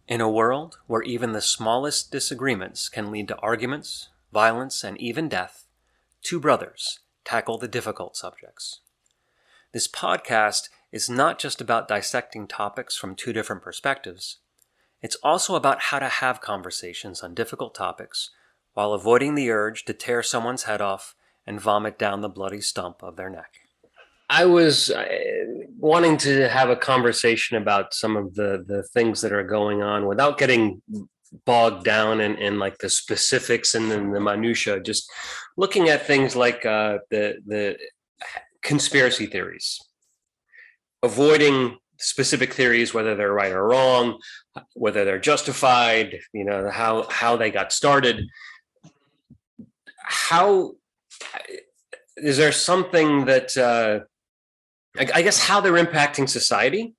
In a world where even the smallest disagreements can lead to arguments, violence, and even death, two brothers tackle the difficult subjects. This podcast is not just about dissecting topics from two different perspectives. It's also about how to have conversations on difficult topics while avoiding the urge to tear someone's head off and vomit down the bloody stump of their neck. I was wanting to have a conversation about some of the things that are going on without getting bogged down in like the specifics and then the minutia. Just looking at things like the conspiracy theories, avoiding specific theories, whether they're right or wrong, whether they're justified, how they got started. How is there something that I guess how they're impacting society,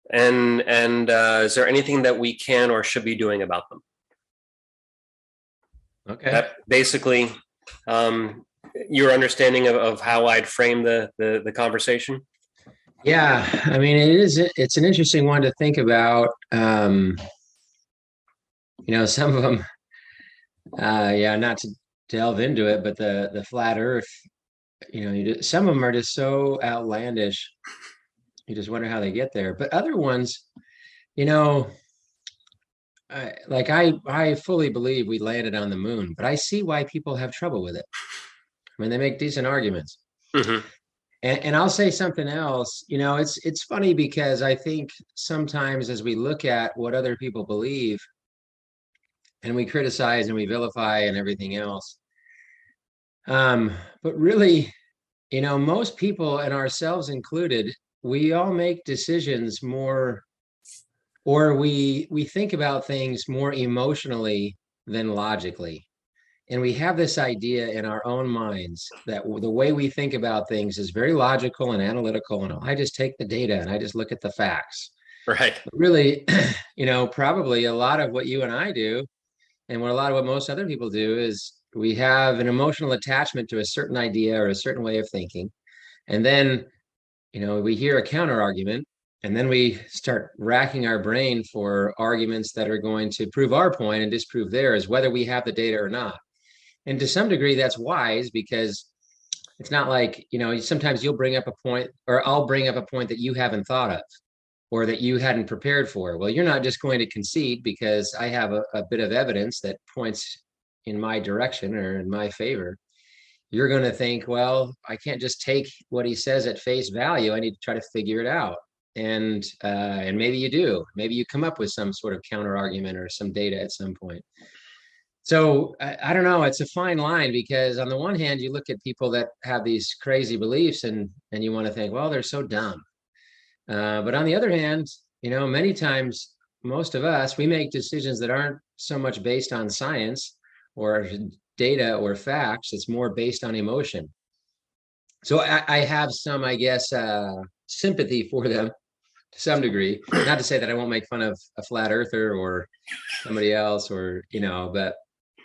and is there anything that we can or should be doing about them? Okay. That basically, your understanding of how I'd frame the conversation. Yeah, I mean, it's an interesting one to think about. Some of them, not to delve into it, but the flat Earth, some of them are just so outlandish. You just wonder how they get there. But other ones, you know, I fully believe we landed on the moon, but I see why people have trouble with it. I mean, they make decent arguments. Mm-hmm. And I'll say something else. It's funny because I think sometimes as we look at what other people believe and we criticize and we vilify and everything else, but really, most people and ourselves included, we all make decisions more, or we think about things more emotionally than logically. And we have this idea in our own minds that the way we think about things is very logical and analytical. And I just take the data and I just look at the facts. Right. But really, probably a lot of what you and I do, and what a lot of what most other people do, is we have an emotional attachment to a certain idea or a certain way of thinking. And then, we hear a counter argument, and then we start racking our brain for arguments that are going to prove our point and disprove theirs, whether we have the data or not. And to some degree, that's wise, because it's not like, sometimes you'll bring up a point, or I'll bring up a point that you haven't thought of or that you hadn't prepared for. Well, you're not just going to concede because I have a bit of evidence that points in my direction or in my favor. You're going to think, well, I can't just take what he says at face value. I need to try to figure it out. And maybe you do. Maybe you come up with some sort of counter argument or some data at some point. So I don't know. It's a fine line, because on the one hand, you look at people that have these crazy beliefs, and you want to think, well, they're so dumb. But on the other hand, many times, most of us, we make decisions that aren't so much based on science or data or facts. It's more based on emotion. So I have some, I guess, sympathy for them to some degree. Not to say that I won't make fun of a flat earther or somebody else, or, but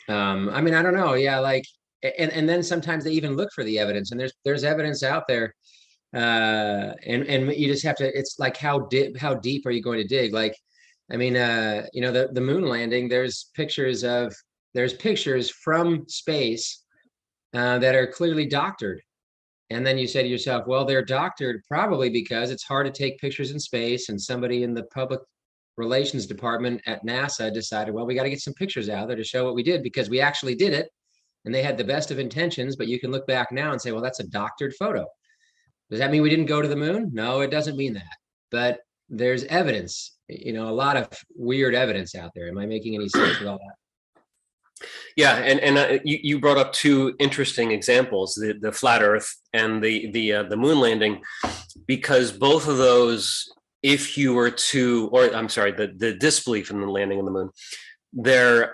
I mean, I don't know. Yeah, like, and then sometimes they even look for the evidence, and there's evidence out there, and you just have to. It's like how deep are you going to dig? Like, I mean, the moon landing. There's pictures from space that are clearly doctored, and then you say to yourself, well, they're doctored probably because it's hard to take pictures in space, and somebody in the public relations department at NASA decided, well, we got to get some pictures out there to show what we did, because we actually did it, and they had the best of intentions. But you can look back now and say, well, that's a doctored photo. Does that mean we didn't go to the moon? No, it doesn't mean that. But there's evidence, a lot of weird evidence out there. Am I making any sense with all that? Yeah, and you brought up two interesting examples: the flat Earth and the moon landing, because both of those, if you were to, or I'm sorry, the disbelief in the landing on the moon, they're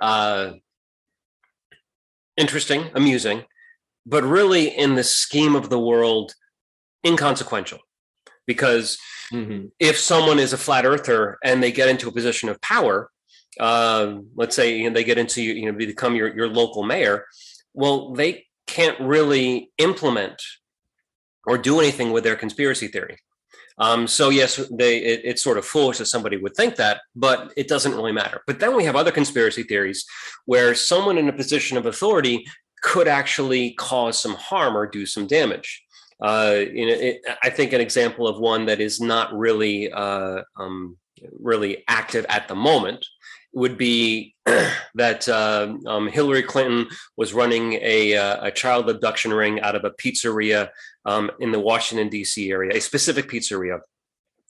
interesting, amusing, but really in the scheme of the world, inconsequential. Because if someone is a flat earther and they get into a position of power, let's say they get into, become your local mayor, well, they can't really implement or do anything with their conspiracy theory. So yes, it's sort of foolish that somebody would think that, but it doesn't really matter. But then we have other conspiracy theories where someone in a position of authority could actually cause some harm or do some damage. I think an example of one that is not really really active at the moment would be that Hillary Clinton was running a child abduction ring out of a pizzeria in the Washington, D.C. area, a specific pizzeria.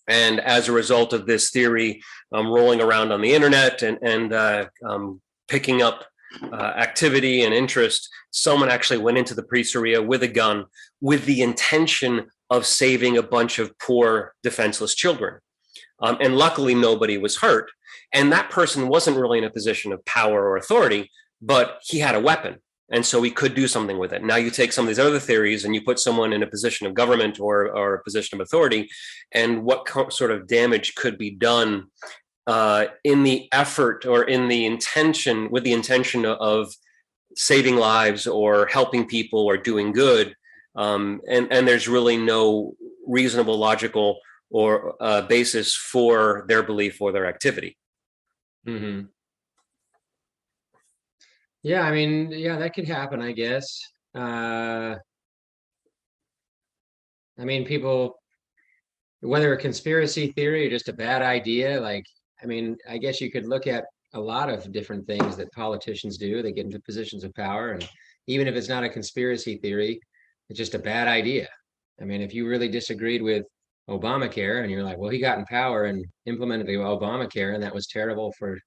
And as a result of this theory rolling around on the internet and picking up activity and interest, someone actually went into the pizzeria with a gun with the intention of saving a bunch of poor, defenseless children. And luckily, nobody was hurt. And that person wasn't really in a position of power or authority, but he had a weapon. And so he could do something with it. Now you take some of these other theories and you put someone in a position of government or a position of authority, and what sort of damage could be done in the effort or in the intention, with the intention of saving lives or helping people or doing good. And there's really no reasonable, logical or basis for their belief or their activity. Mm-hmm. Yeah, I mean, yeah, that could happen, I guess. I mean, people, whether a conspiracy theory or just a bad idea, like, I mean, I guess you could look at a lot of different things that politicians do. They get into positions of power, and even if it's not a conspiracy theory, it's just a bad idea. I mean, if you really disagreed with Obamacare and you're like, well, he got in power and implemented the Obamacare, and that was terrible for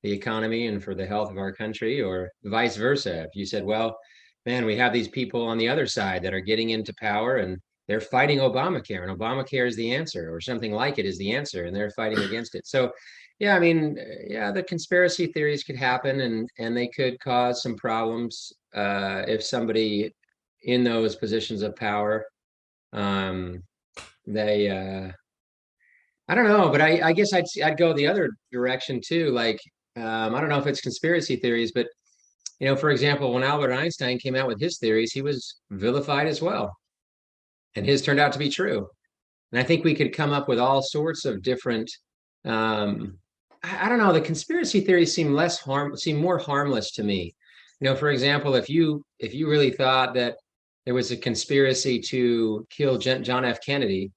the economy and for the health of our country, or vice versa. If you said, well, man, we have these people on the other side that are getting into power and they're fighting Obamacare, and Obamacare is the answer, or something like it is the answer, and they're fighting against it. So, yeah, I mean, yeah, the conspiracy theories could happen, and they could cause some problems if somebody in those positions of power, um, they, I don't know, but I guess I'd go the other direction too. Like, I don't know if it's conspiracy theories, but for example, when Albert Einstein came out with his theories, he was vilified as well, and his turned out to be true. And I think we could come up with all sorts of different. I don't know. The conspiracy theories seem more harmless to me. For example, if you really thought that there was a conspiracy to kill John F. Kennedy,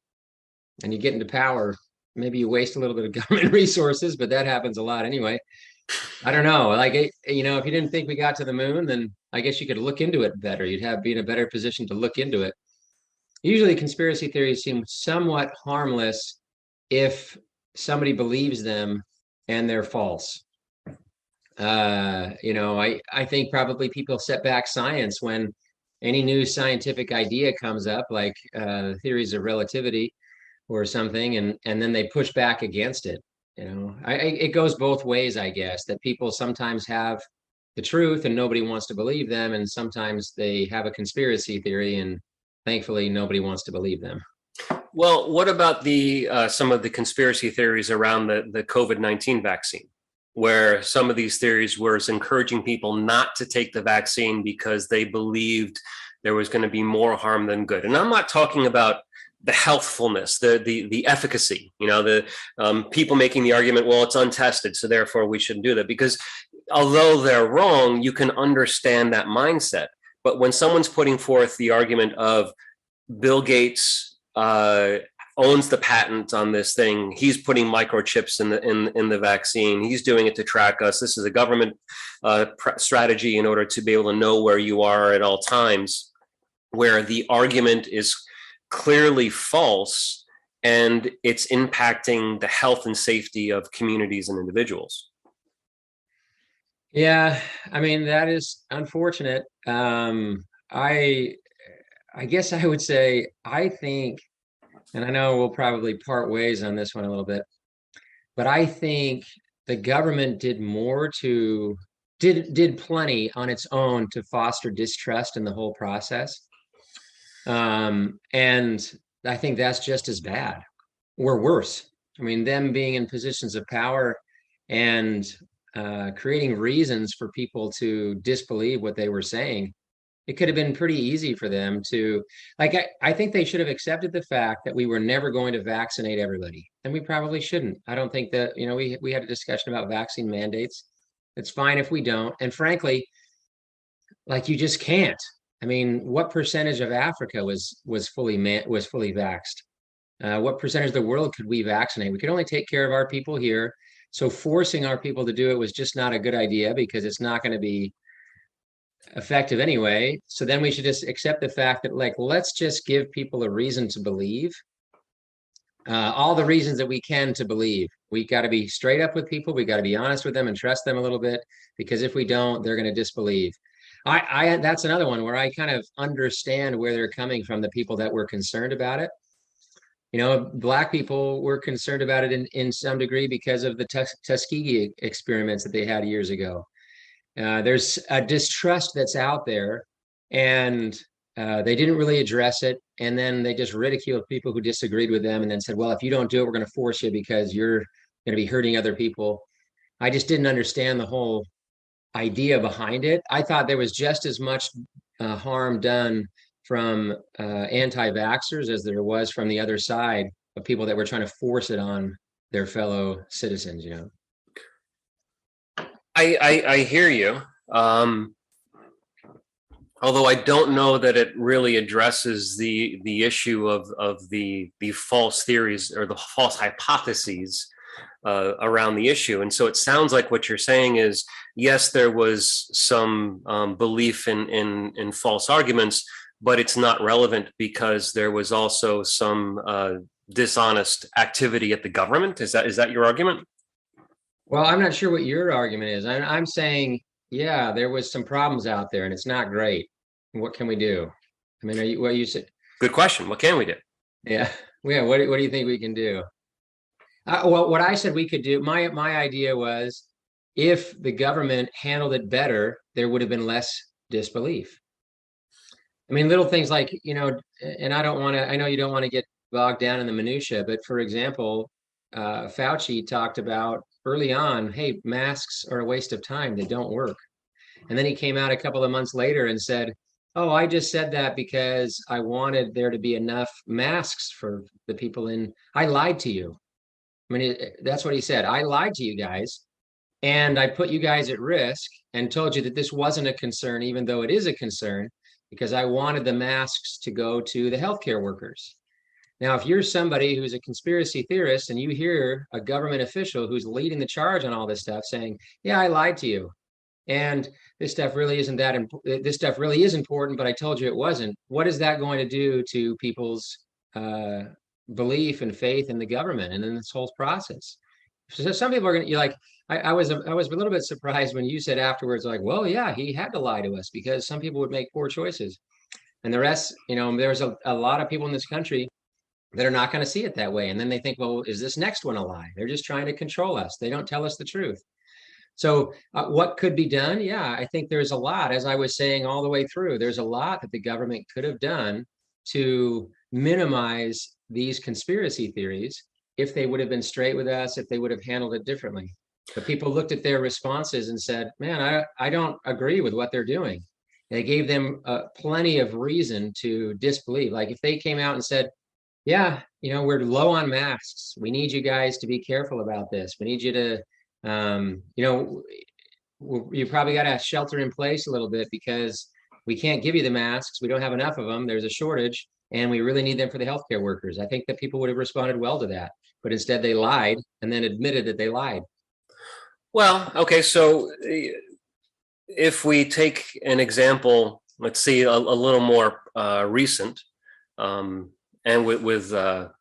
and you get into power, maybe you waste a little bit of government resources, but that happens a lot anyway. I don't know. Like, if you didn't think we got to the moon, then I guess you could look into it better. Be in a better position to look into it. Usually conspiracy theories seem somewhat harmless if somebody believes them and they're false. I think probably people set back science when any new scientific idea comes up, like theories of relativity or something, and then they push back against it. It goes both ways, I guess, that people sometimes have the truth and nobody wants to believe them, and sometimes they have a conspiracy theory and thankfully nobody wants to believe them. Well, what about the some of the conspiracy theories around the COVID-19 vaccine, where some of these theories were encouraging people not to take the vaccine because they believed there was going to be more harm than good? And I'm not talking about the healthfulness, the efficacy. The people making the argument, well, it's untested, so therefore we shouldn't do that. Because although they're wrong, you can understand that mindset. But when someone's putting forth the argument of Bill Gates owns the patent on this thing, he's putting microchips in the vaccine, he's doing it to track us, this is a government strategy in order to be able to know where you are at all times, where the argument is clearly false and it's impacting the health and safety of communities and individuals. Yeah, I mean, that is unfortunate. I guess I would say, I think, and I know we'll probably part ways on this one a little bit, but I think the government did plenty on its own to foster distrust in the whole process. And I think that's just as bad or worse. I mean, them being in positions of power and creating reasons for people to disbelieve what they were saying. it could have been pretty easy for them to, like, I think they should have accepted the fact that we were never going to vaccinate everybody. And we probably shouldn't. I don't think that, we had a discussion about vaccine mandates. It's fine if we don't. And frankly, like, you just can't. I mean, what percentage of Africa was fully vaxxed? What percentage of the world could we vaccinate? We could only take care of our people here. So forcing our people to do it was just not a good idea because it's not going to be effective anyway. So then we should just accept the fact that, like, let's just give people a reason to believe, all the reasons that we can to believe. We got to be straight up with people. We got to be honest with them and trust them a little bit, because if we don't, they're going to disbelieve. I that's another one where I kind of understand where they're coming from, the people that were concerned about it. Black people were concerned about it in some degree because of the Tuskegee experiments that they had years ago. There's a distrust that's out there, and they didn't really address it. And then they just ridiculed people who disagreed with them and then said, well, if you don't do it, we're going to force you because you're going to be hurting other people. I just didn't understand the whole idea behind it. I thought there was just as much harm done from anti-vaxxers as there was from the other side of people that were trying to force it on their fellow citizens. I hear you. Although I don't know that it really addresses the issue of the false theories or the false hypotheses around the issue. And so it sounds like what you're saying is, yes, there was some belief in false arguments, but it's not relevant because there was also some dishonest activity at the government. Is that your argument? Well, I'm not sure what your argument is. I'm saying, yeah, there was some problems out there and it's not great. What can we do? I mean, what you said? Good question. What can we do? Yeah. Yeah. What do you think we can do? Well, what I said we could do, my idea was, if the government handled it better, there would have been less disbelief. I mean, little things like, and I know you don't want to get bogged down in the minutia, but for example, Fauci talked about early on, hey, masks are a waste of time. They don't work. And then he came out a couple of months later and said, oh, I just said that because I wanted there to be enough masks for the people I lied to you. I mean, that's what he said. I lied to you guys, and I put you guys at risk and told you that this wasn't a concern, even though it is a concern, because I wanted the masks to go to the healthcare workers. Now, if you're somebody who's a conspiracy theorist and you hear a government official who's leading the charge on all this stuff saying, yeah, I lied to you, and this stuff really isn't that important, this stuff really is important, but I told you it wasn't, what is that going to do to people's belief and faith in the government and in this whole process? So some people are going to, like, I was a little bit surprised when you said afterwards, like, well, yeah, he had to lie to us because some people would make poor choices. And the rest, there's a lot of people in this country that are not going to see it that way. And then they think, well, is this next one a lie? They're just trying to control us. They don't tell us the truth. So what could be done? Yeah, I think there's a lot, as I was saying all the way through, there's a lot that the government could have done to minimize these conspiracy theories if they would have been straight with us, if they would have handled it differently. But people looked at their responses and said, man, I don't agree with what they're doing. They gave them plenty of reason to disbelieve. Like if they came out and said, yeah, we're low on masks. We need you guys to be careful about this. We need you to, you probably got to shelter in place a little bit because we can't give you the masks. We don't have enough of them. There's a shortage and we really need them for the healthcare workers. I think that people would have responded well to that, but instead they lied and then admitted that they lied. Well, okay. So if we take an example, let's see, a little more recent, and with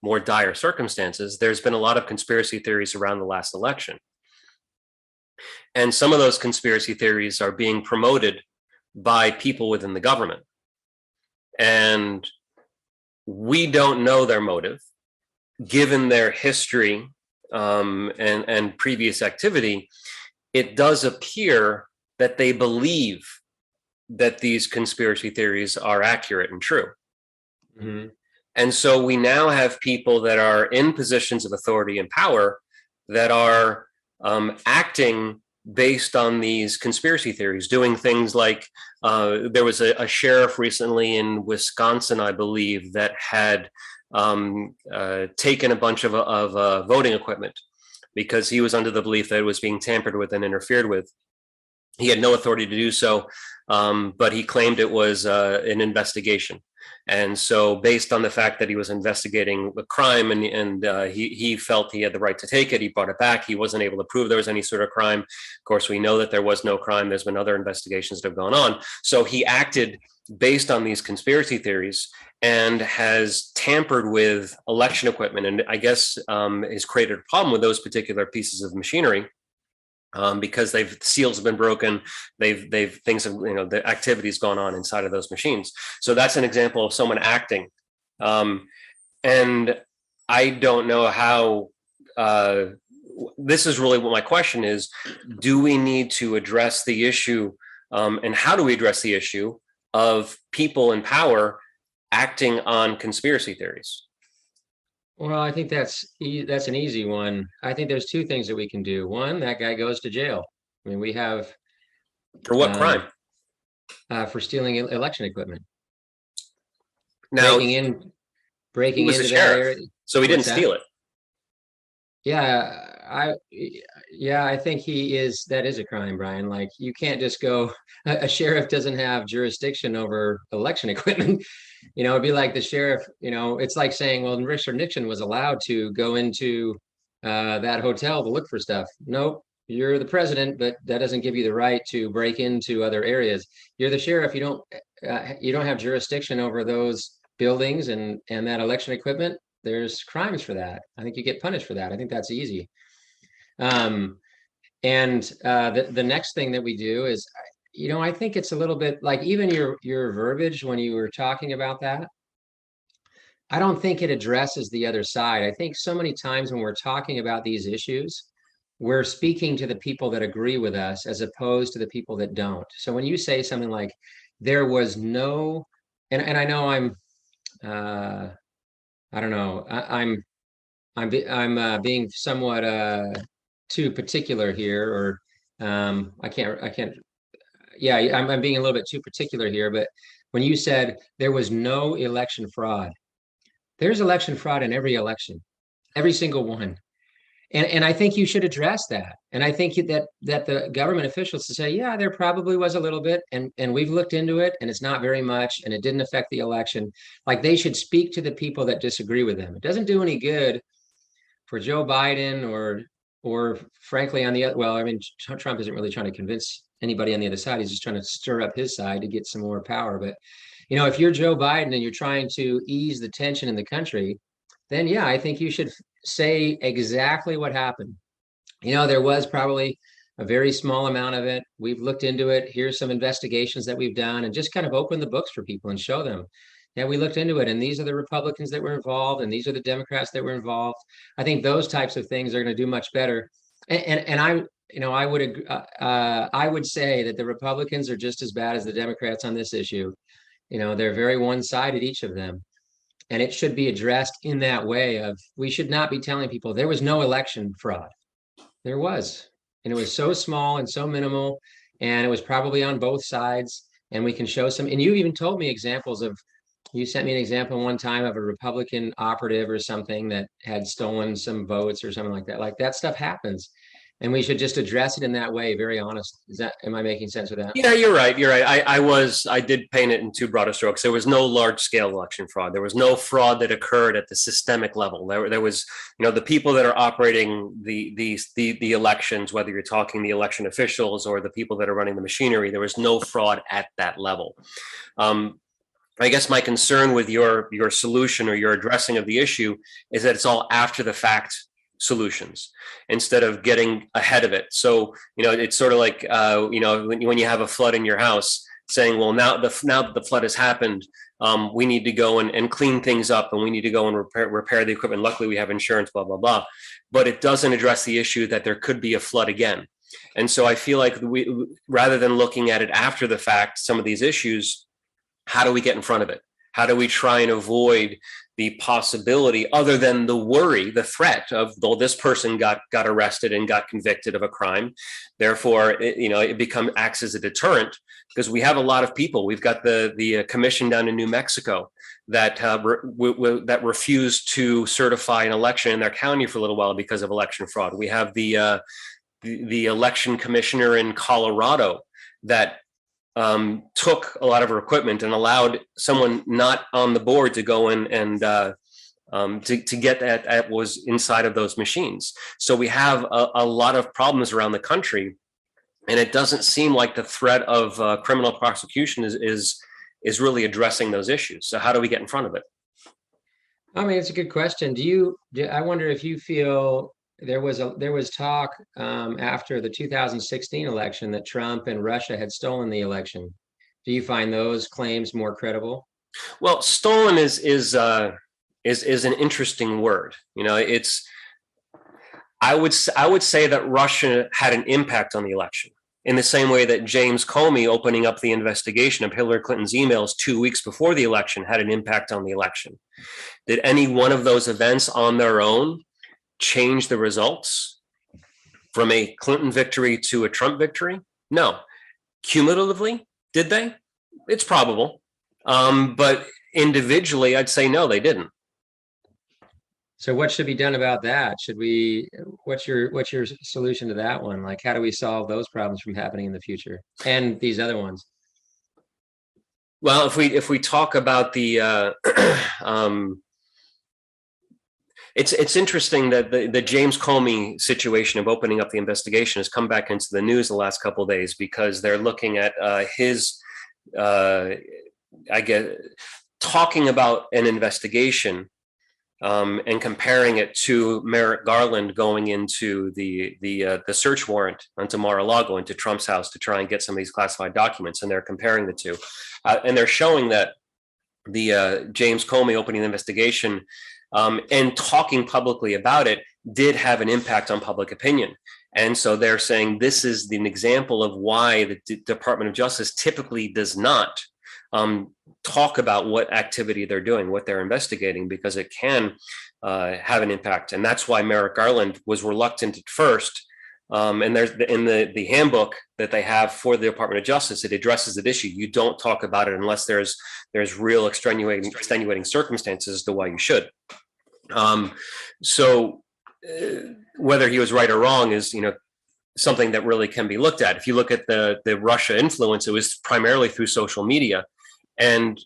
more dire circumstances, there's been a lot of conspiracy theories around the last election. And some of those conspiracy theories are being promoted by people within the government. And we don't know their motive, given their history and previous activity. It does appear that they believe that these conspiracy theories are accurate and true. Mm-hmm. And so we now have people that are in positions of authority and power that are acting based on these conspiracy theories, doing things like there was a sheriff recently in Wisconsin, I believe, that had taken a bunch of voting equipment because he was under the belief that it was being tampered with and interfered with. He had no authority to do so, but he claimed it was an investigation. And so, based on the fact that he was investigating the crime and he felt he had the right to take it, he brought it back. He wasn't able to prove there was any sort of crime. Of course, we know that there was no crime. There's been other investigations that have gone on. So he acted based on these conspiracy theories and has tampered with election equipment, and I guess has created a problem with those particular pieces of machinery. Because seals have been broken, things have, the activity's gone on inside of those machines. So that's an example of someone acting. And I don't know how, this is really what my question is, do we need to address the issue, and how do we address the issue of people in power acting on conspiracy theories? Well, I think that's an easy one. I think there's two things that we can do. One, that guy goes to jail. I mean, we have For what crime? For stealing election equipment. Now, breaking was into a that sheriff, area. so he didn't steal it. Yeah, I think that is a crime, Brian. Like, you can't just go, a sheriff doesn't have jurisdiction over election equipment. It'd be like the sheriff, it's like saying, well, Richard Nixon was allowed to go into that hotel to look for stuff. Nope, you're the president, but that doesn't give you the right to break into other areas. You're the sheriff. You don't have jurisdiction over those buildings and that election equipment. There's crimes for that. I think you get punished for that. I think that's easy. And the next thing that we do is, I think it's a little bit like even your verbiage when you were talking about that. I don't think it addresses the other side. I think so many times when we're talking about these issues, we're speaking to the people that agree with us as opposed to the people that don't. So when you say something like, there was no, and I know I don't know, I'm being somewhat too particular here, or I can't. Yeah, I'm being a little bit too particular here. But when you said there was no election fraud, there's election fraud in every election, every single one. And I think you should address that. And I think that the government officials to say, yeah, there probably was a little bit, and we've looked into it, and it's not very much, and it didn't affect the election. Like, they should speak to the people that disagree with them. It doesn't do any good for Joe Biden or frankly on the other. Well, I mean, Trump isn't really trying to convince anybody on the other side. He's just trying to stir up his side to get some more power. But if you're Joe Biden and you're trying to ease the tension in the country, then yeah, I think you should say exactly what happened. There was probably a very small amount of it. We've looked into it. Here's some investigations that we've done, and just kind of open the books for people and show them, yeah, we looked into it, and these are the Republicans that were involved, and these are the Democrats that were involved. I think those types of things are going to do much better. And I would say that the Republicans are just as bad as the Democrats on this issue. They're very one-sided, each of them. And it should be addressed in that way of, we should not be telling people there was no election fraud. There was, and it was so small and so minimal, and it was probably on both sides. And we can show some, and you even told me examples of, you sent me an example one time of a Republican operative or something that had stolen some votes or something like that. Like, that stuff happens. And we should just address it in that way. Very honest. Am I making sense with that? Yeah, you're right. I did paint it in too broad a strokes. There was no large scale election fraud. There was no fraud that occurred at the systemic level. There was, the people that are operating the elections, whether you're talking the election officials or the people that are running the machinery, there was no fraud at that level. I guess my concern with your solution or your addressing of the issue is that it's all after the fact solutions instead of getting ahead of it. So, it's sort of like, when you have a flood in your house, saying, well, now that the flood has happened, we need to go and clean things up, and we need to go and repair the equipment. Luckily, we have insurance, blah, blah, blah. But it doesn't address the issue that there could be a flood again. And so I feel like rather than looking at it after the fact, some of these issues, how do we get in front of it? How do we try and avoid the possibility, other than the worry, the threat of, though this person got arrested and got convicted of a crime, therefore it acts as a deterrent, because we have a lot of people. We've got the commission down in New Mexico that that refused to certify an election in their county for a little while because of election fraud. We have the election commissioner in Colorado that took a lot of her equipment and allowed someone not on the board to go in and to get that was inside of those machines. So we have a lot of problems around the country, and it doesn't seem like the threat of criminal prosecution is really addressing those issues. So how do we get in front of it? I mean, it's a good question. I wonder if you feel there was talk after the 2016 election that Trump and Russia had stolen the election. Do you find those claims more credible? Well, stolen is an interesting word. I would say that Russia had an impact on the election, in the same way that James Comey opening up the investigation of Hillary Clinton's emails 2 weeks before the election had an impact on the election. Did any one of those events on their own change the results from a Clinton victory to a Trump victory? No. Cumulatively, did they? It's probable. But individually, I'd say no, they didn't. So what should be done about that? What's your solution to that one? Like, how do we solve those problems from happening in the future and these other ones? Well, if we talk about the it's interesting that the James Comey situation of opening up the investigation has come back into the news the last couple of days, because they're looking at his I guess talking about an investigation and comparing it to Merrick Garland going into the search warrant onto Mar-a-Lago, into Trump's house, to try and get some of these classified documents, and they're comparing the two, and they're showing that the James Comey opening the investigation and talking publicly about it did have an impact on public opinion. And so they're saying this is an example of why the Department of Justice typically does not talk about what activity they're doing, what they're investigating, because it can have an impact. And that's why Merrick Garland was reluctant at first. And there's in the handbook that they have for the Department of Justice, it addresses that issue. You don't talk about it unless there's real extenuating circumstances as to why you should. So whether he was right or wrong is, something that really can be looked at. If you look at the Russia influence, it was primarily through social media, and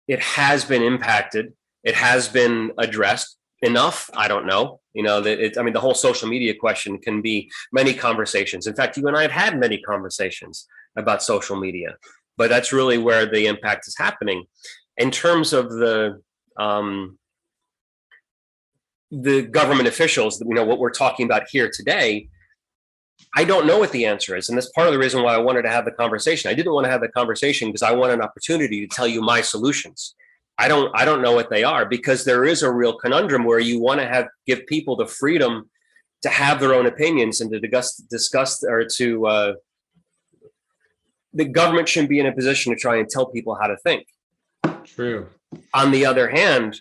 it has been impacted. It has been addressed enough. I don't know. The whole social media question can be many conversations. In fact, you and I have had many conversations about social media, but that's really where the impact is happening. In terms of the government officials, what we're talking about here today, I don't know what the answer is. And that's part of the reason why I wanted to have the conversation. I didn't want to have the conversation because I want an opportunity to tell you my solutions. I don't know what they are, because there is a real conundrum where you want to give people the freedom to have their own opinions and to discuss or to the government shouldn't be in a position to try and tell people how to think. True. On the other hand,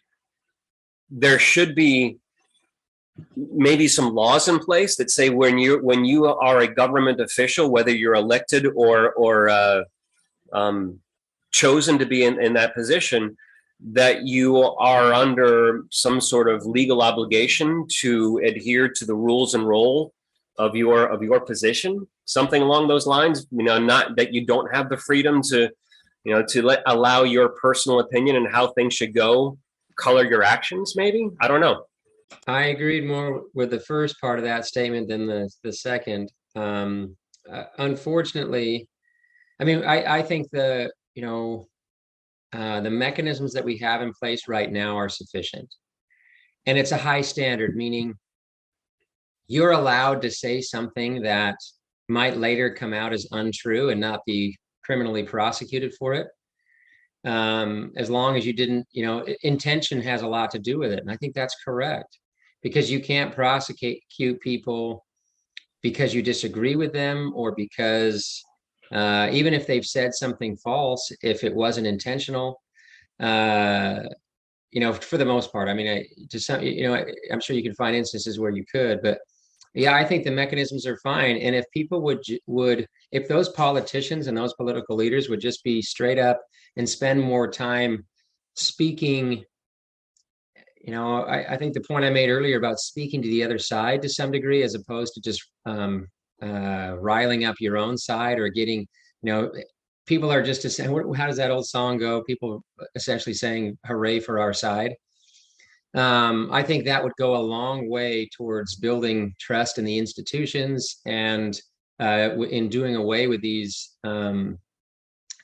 there should be maybe some laws in place that say when you are a government official, whether you're elected or chosen to be in that position, that you are under some sort of legal obligation to adhere to the rules and role of your position, something along those lines. Not that you don't have the freedom to allow your personal opinion and how things should go color your actions. Maybe, I don't know. I agreed more with the first part of that statement than the second. Unfortunately, I think the mechanisms that we have in place right now are sufficient, and it's a high standard, meaning you're allowed to say something that might later come out as untrue and not be criminally prosecuted for it. As long as you didn't, intention has a lot to do with it. And I think that's correct, because you can't prosecute people because you disagree with them, or because even if they've said something false, if it wasn't intentional, for the most part. I mean, I'm sure you can find instances where you could, but yeah, I think the mechanisms are fine. And if people if those politicians and those political leaders would just be straight up and spend more time speaking, I think the point I made earlier about speaking to the other side to some degree, as opposed to just riling up your own side or getting, people are just saying, how does that old song go? People essentially saying, hooray for our side. I think that would go a long way towards building trust in the institutions and in doing away with these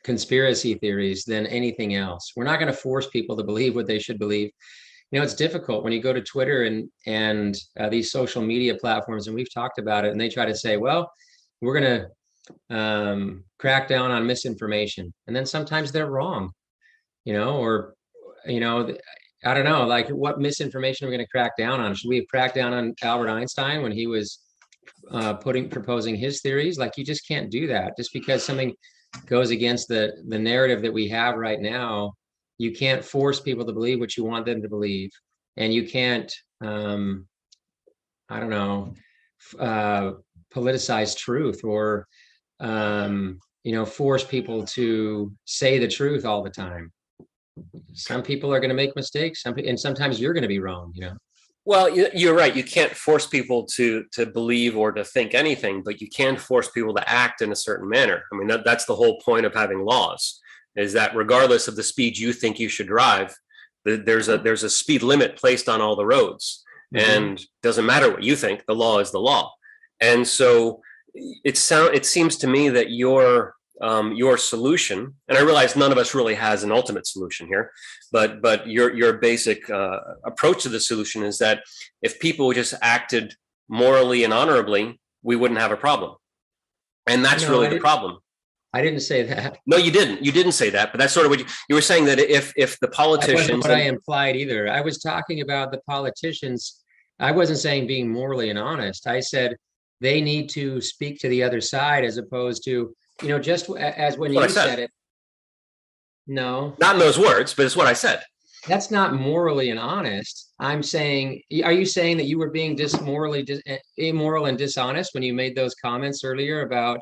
conspiracy theories than anything else. We're not going to force people to believe what they should believe. It's difficult when you go to Twitter and these social media platforms, and we've talked about it, and they try to say, well, we're going to crack down on misinformation. And then sometimes they're wrong, or, I don't know, like what misinformation are we going to crack down on? Should we have cracked down on Albert Einstein when he was proposing his theories? Like, you just can't do that. Just because something goes against the narrative that we have right now, you can't force people to believe what you want them to believe. And you can't, I don't know, politicize truth or, force people to say the truth all the time. Some people are going to make mistakes, and sometimes you're going to be wrong, Well, you're right. You can't force people to believe or to think anything, but you can force people to act in a certain manner. I mean, that's the whole point of having laws, is that regardless of the speed you think you should drive, there's a speed limit placed on all the roads, and doesn't matter what you think, the law is the law. And so it seems to me that your solution, and I realize none of us really has an ultimate solution here, but your basic approach to the solution is that if people just acted morally and honorably, we wouldn't have a problem. And that's really the problem. I didn't say that. No, you didn't. You didn't say that, but that's sort of what you were saying, that if the politicians. That wasn't what I implied either. I was talking about the politicians. I wasn't saying being morally and honest. I said they need to speak to the other side, as opposed to, just as when you said it. No. Not in those words, but it's what I said. That's not morally and honest. I'm saying, are you saying that you were being immoral and dishonest when you made those comments earlier about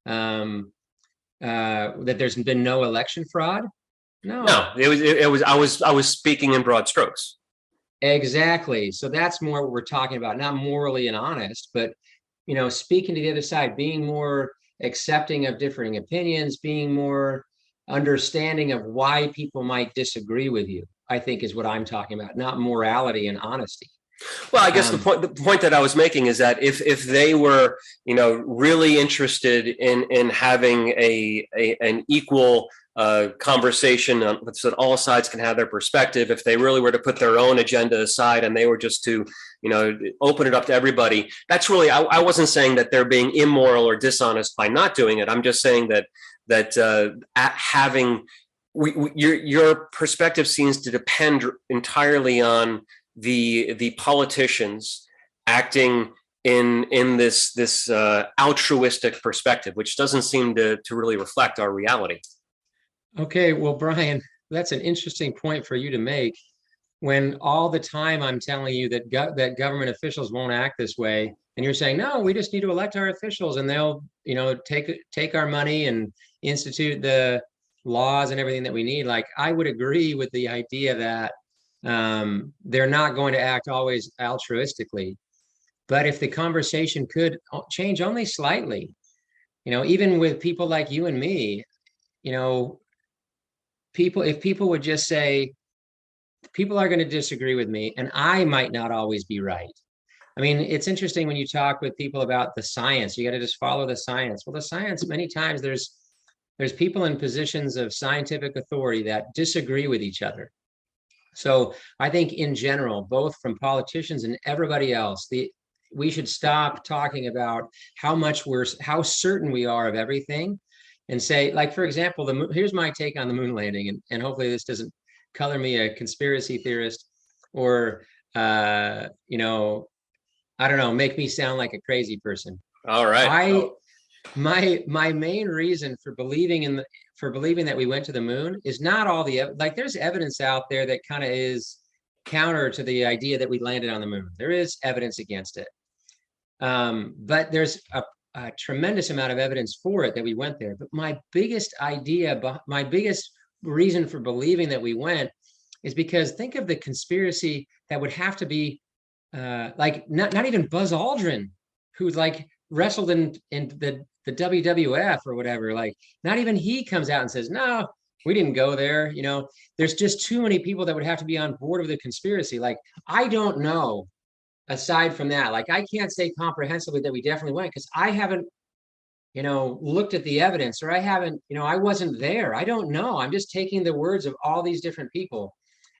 that there's been no election fraud? No, it was I was speaking in broad strokes. Exactly. So that's more what we're talking about, not morally and honest, but speaking to the other side, being more accepting of differing opinions, being more understanding of why people might disagree with you, I think is what I'm talking about, not morality and honesty. Well, I guess the point that I was making is that if they were, really interested in having an equal conversation so that all sides can have their perspective, if they really were to put their own agenda aside and they were just to, open it up to everybody, that's really, I wasn't saying that they're being immoral or dishonest by not doing it. I'm just saying that having your perspective seems to depend entirely on the politicians acting in this altruistic perspective, which doesn't seem to really reflect our reality. Okay, well, Brian, that's an interesting point for you to make, when all the time I'm telling you that that government officials won't act this way, and you're saying, no, we just need to elect our officials and they'll take our money and institute the laws and everything that we need. Like, I would agree with the idea that they're not going to act always altruistically, but if the conversation could change only slightly, even with people like you and me, if people would just say, people are going to disagree with me and I might not always be right. I mean, it's interesting when you talk with people about the science, you got to just follow the science. Well, the science, many times there's people in positions of scientific authority that disagree with each other. So I think in general, both from politicians and everybody else, we should stop talking about how certain we are of everything, and say, like, for example, here's my take on the moon landing, and hopefully this doesn't color me a conspiracy theorist or, I don't know, make me sound like a crazy person. All right. My main reason for believing that we went to the moon is not all like there's evidence out there that kind of is counter to the idea that we landed on the moon. There is evidence against it. But there's a tremendous amount of evidence for it that we went there. But my biggest reason for believing that we went is because think of the conspiracy that would have to be like not even Buzz Aldrin, who like wrestled in the WWF or whatever. Like not even he comes out and says, no, we didn't go there. You know, there's just too many people that would have to be on board with the conspiracy. Like, I don't know. Aside from that, like I can't say comprehensively that we definitely went because I haven't, looked at the evidence, or I haven't, I wasn't there. I don't know. I'm just taking the words of all these different people.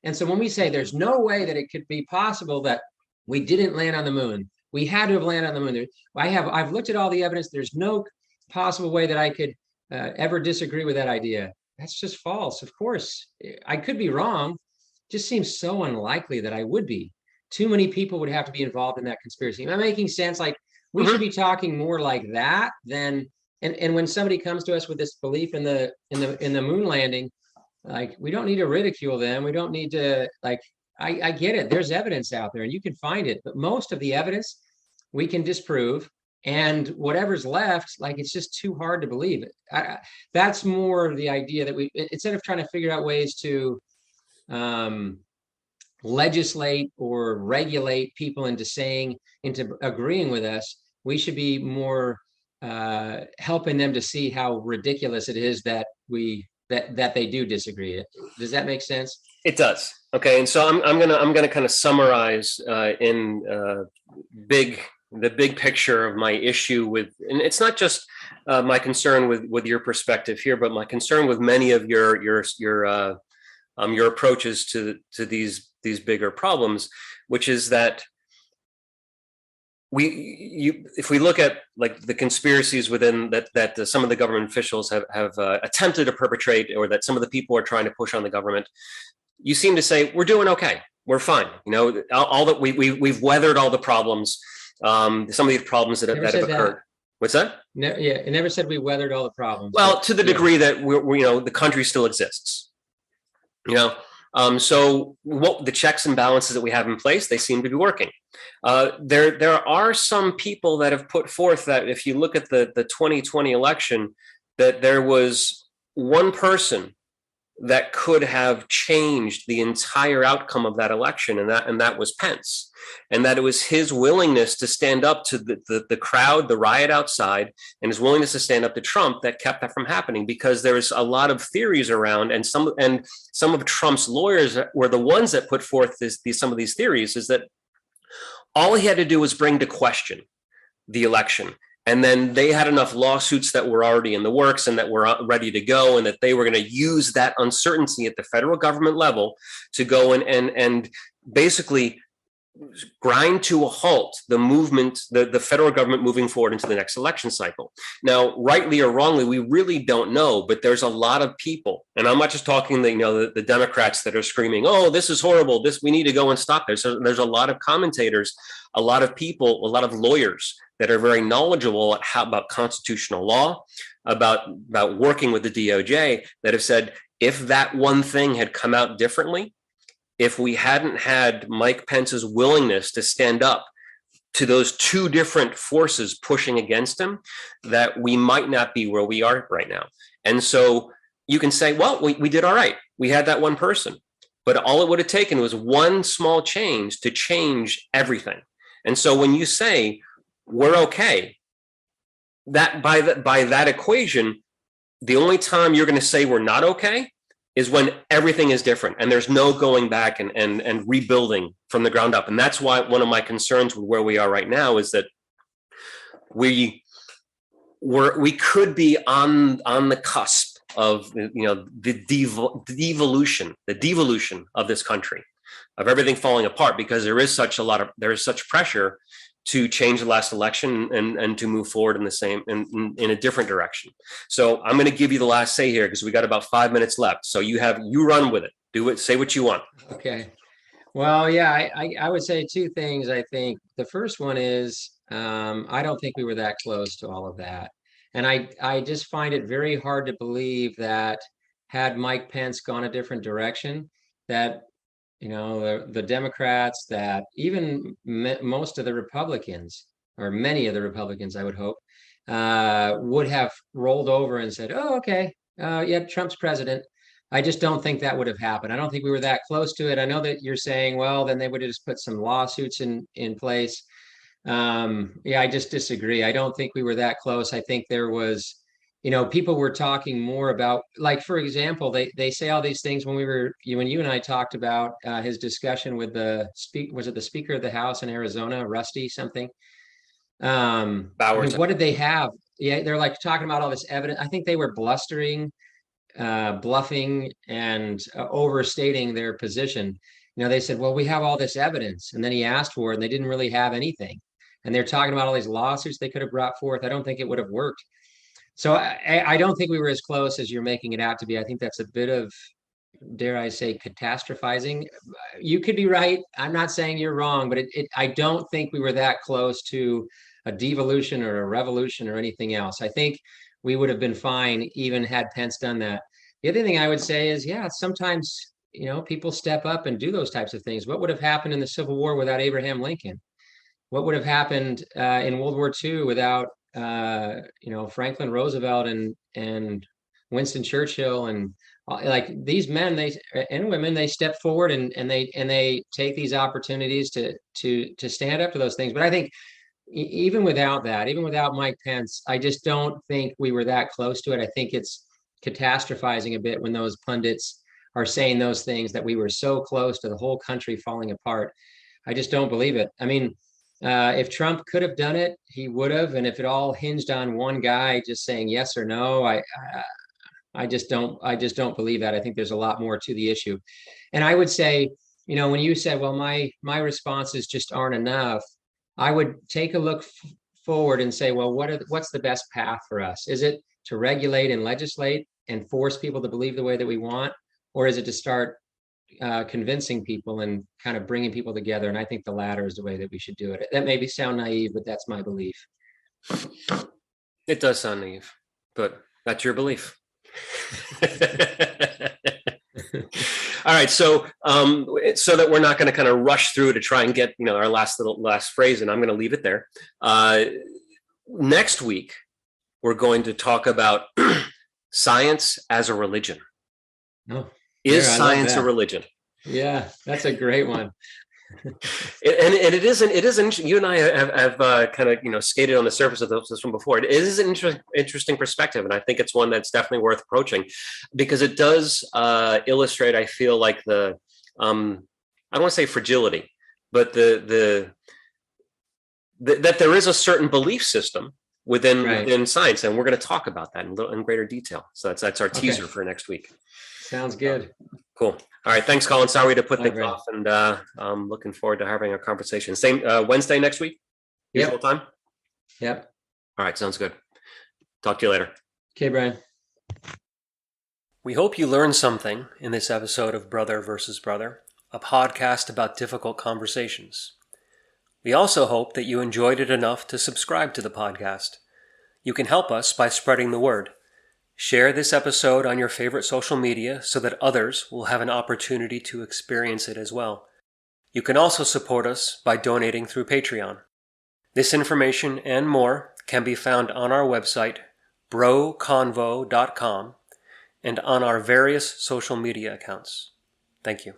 And so when we say there's no way that it could be possible that we didn't land on the moon, we had to have landed on the moon. I've looked at all the evidence. There's no possible way that I could ever disagree with that idea. That's just false. Of course, I could be wrong. It just seems so unlikely that I would be. Too many people would have to be involved in that conspiracy. Am I making sense? Like we should be talking more like that than and when somebody comes to us with this belief in the moon landing, like we don't need to ridicule them. We don't need to like I get it. There's evidence out there and you can find it, but most of the evidence we can disprove. And whatever's left, like it's just too hard to believe it. That's more the idea that we, instead of trying to figure out ways to legislate or regulate people into agreeing with us, we should be more helping them to see how ridiculous it is that they do disagree. Does that make sense? It does. Okay, and so I'm gonna kind of summarize in the big picture of my issue with, and it's not just my concern with your perspective here, but my concern with many of your approaches to these bigger problems, which is that if we look at like the conspiracies within that some of the government officials have attempted to perpetrate, or that some of the people are trying to push on the government, you seem to say we're doing okay, we're fine. All that we've weathered all the problems. Some of these problems that have occurred. That. What's that? No, yeah, it never said we weathered all the problems. Well, to the degree that the country still exists. So what the checks and balances that we have in place, they seem to be working. There are some people that have put forth that if you look at the 2020 election, that there was one person that could have changed the entire outcome of that election, and that was Pence, and that it was his willingness to stand up to the crowd, the riot outside, and his willingness to stand up to Trump that kept that from happening. Because there's a lot of theories around, and some of Trump's lawyers were the ones that put forth some of these theories, is that all he had to do was bring to question the election. And then they had enough lawsuits that were already in the works and that were ready to go, and that they were going to use that uncertainty at the federal government level to go and basically grind to a halt the movement, the federal government moving forward into the next election cycle. Now, rightly or wrongly, we really don't know, but there's a lot of people, and I'm not just talking the Democrats that are screaming, "Oh, this is horrible! We need to go and stop this." There's a lot of commentators, a lot of people, a lot of lawyers that are very knowledgeable about constitutional law, about working with the DOJ, that have said, if that one thing had come out differently, if we hadn't had Mike Pence's willingness to stand up to those two different forces pushing against him, that we might not be where we are right now. And so you can say, well, we did all right. We had that one person, but all it would have taken was one small change to change everything. And so when you say we're okay, that by that equation, the only time you're going to say we're not okay is when everything is different and there's no going back and rebuilding from the ground up. And that's why one of my concerns with where we are right now is that we could be on the cusp of the devolution of this country, of everything falling apart, because there is such pressure to change the last election and to move forward in a different direction. So I'm going to give you the last say here, because we got about 5 minutes left. So you run with it. Do it. Say what you want. Okay. Well, yeah, I would say two things. I think the first one is I don't think we were that close to all of that. And I just find it very hard to believe that had Mike Pence gone a different direction, that the Democrats, that even most of the Republicans, or many of the Republicans, I would hope, would have rolled over and said, "Oh, okay, yeah, Trump's president." I just don't think that would have happened. I don't think we were that close to it. I know that you're saying, well, then they would have just put some lawsuits in place. Yeah, I just disagree. I don't think we were that close. I think there was, people were talking more about, like, for example, they say all these things when when you and I talked about his discussion with was it the Speaker of the House in Arizona, Rusty something? I Bowers. mean, what did they have? Yeah, they're like talking about all this evidence. I think they were bluffing and overstating their position. They said, well, we have all this evidence. And then he asked for it, and they didn't really have anything. And they're talking about all these lawsuits they could have brought forth. I don't think it would have worked. So I don't think we were as close as you're making it out to be. I think that's a bit of, dare I say, catastrophizing. You could be right. I'm not saying you're wrong, but I don't think we were that close to a devolution or a revolution or anything else. I think we would have been fine even had Pence done that. The other thing I would say is, yeah, sometimes, people step up and do those types of things. What would have happened in the Civil War without Abraham Lincoln? What would have happened in World War II without, Franklin Roosevelt and Winston Churchill, and like these men and women, they step forward and they take these opportunities to stand up to those things. But I think even without that, even without Mike Pence, I just don't think we were that close to it. I think it's catastrophizing a bit when those pundits are saying those things, that we were so close to the whole country falling apart. I just don't believe it. I mean, if Trump could have done it, he would have. And if it all hinged on one guy just saying yes or no, I just don't believe that. I think there's a lot more to the issue. And I would say, when you said, well, my responses just aren't enough, I would take a look forward and say, well, what's the best path for us? Is it to regulate and legislate and force people to believe the way that we want? Or is it to start convincing people and kind of bringing people together? And I think the latter is the way that we should do it. That maybe sound naive, but that's my belief. It does sound naive, but that's your belief. All right, so so that we're not going to kind of rush through to try and get our last phrase, and I'm going to leave it there. Next week, we're going to talk about science as a religion. Oh, is science a religion? Yeah, that's a great one. And it isn't. You and I have kind of skated on the surface of this from before. It is an interesting perspective, and I think it's one that's definitely worth approaching, because it does illustrate, I feel like, the I don't want to say fragility, but that there is a certain belief system within science, and we're going to talk about that in greater detail. So that's our teaser for next week. Sounds good. Cool. All right. Thanks, Colin. Sorry to put things off, and I'm looking forward to having a conversation. Same Wednesday next week? Usual time? Yep. All right. Sounds good. Talk to you later. Okay, Brian. We hope you learned something in this episode of Brother versus Brother, a podcast about difficult conversations. We also hope that you enjoyed it enough to subscribe to the podcast. You can help us by spreading the word. Share this episode on your favorite social media so that others will have an opportunity to experience it as well. You can also support us by donating through Patreon. This information and more can be found on our website, broconvo.com, and on our various social media accounts. Thank you.